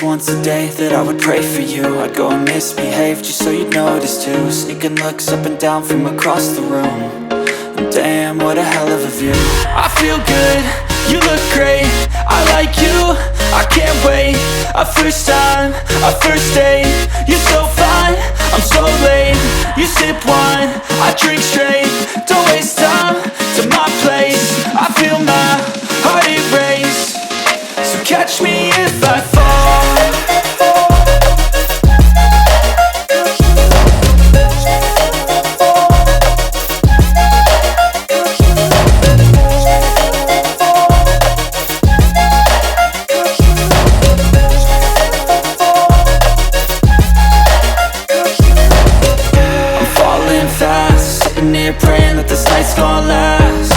was once a day that I would pray for you. I'd go and misbehave just so you'd notice too. Sneaking looks up and down from across the room. And damn, what a hell of a view. I feel good, you look great, I like you, I can't wait. A first time, a first date, you're so fine, I'm so late. You sip wine, I drink straight, don't waste time to my place. I feel my heart erase, so catch me if I fall. Praying that this night's gonna last.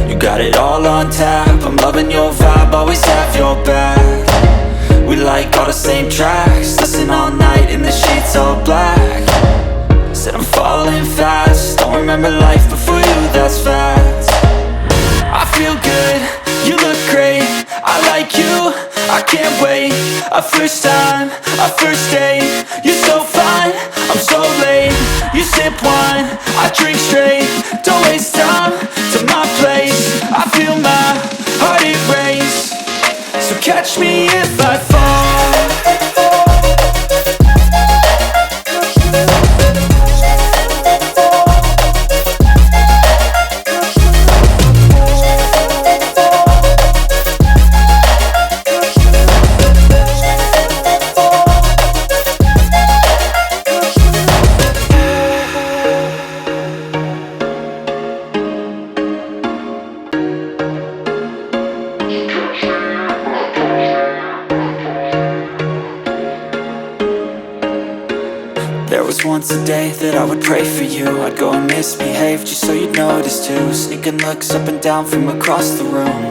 You got it all on tap, I'm loving your vibe, always have your back. We like all the same tracks, listen all night in the sheets all black. Said I'm falling fast, don't remember life before you, that's fact. I feel good, you look great, I like you, I can't wait. A first time, a first date, you're so fine, I'm so late. You sip wine, I drink straight, don't waste time to my place. I feel my heart erase, so catch me if I fall. There was once a day that I would pray for you. I'd go and misbehave just so you'd notice too. Sneaking looks up and down from across the room.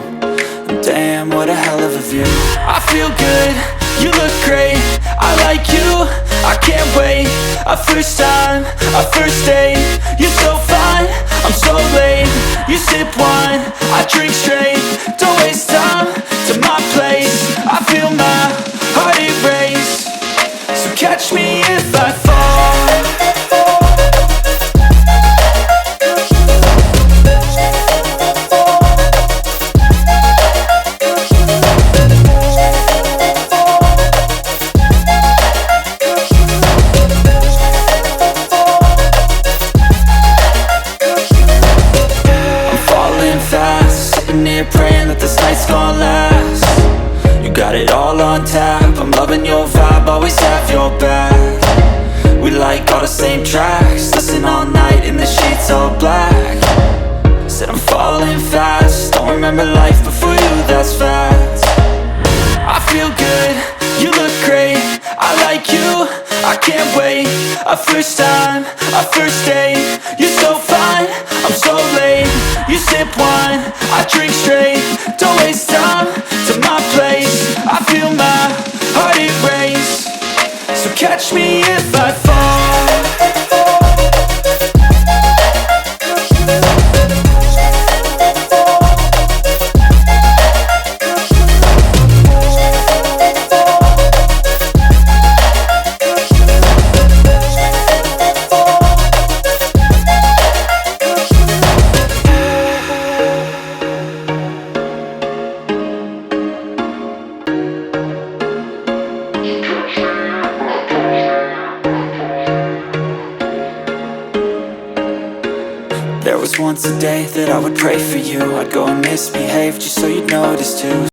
And damn, what a hell of a view. I feel good, you look great, I like you, I can't wait. A first time, a first date, you're so fine, I'm so late. You sip wine, I drink straight, don't waste time to my place. I feel my heart erase, so catch me if I fall. Praying that this night's gonna last. You got it all on tap, I'm loving your vibe, always have your back. We like all the same tracks, listen all night in the sheets all black. Said I'm falling fast, don't remember life before you, that's fact. I feel good, you look great, I like you, I can't wait. A first time, a first date, you're so fine, I'm so late. You sip wine, I drink straight, don't waste time to my place. I feel my heart erase, so catch me if I fall. There was once a day that I would pray for you. I'd go and misbehave just so you'd notice too.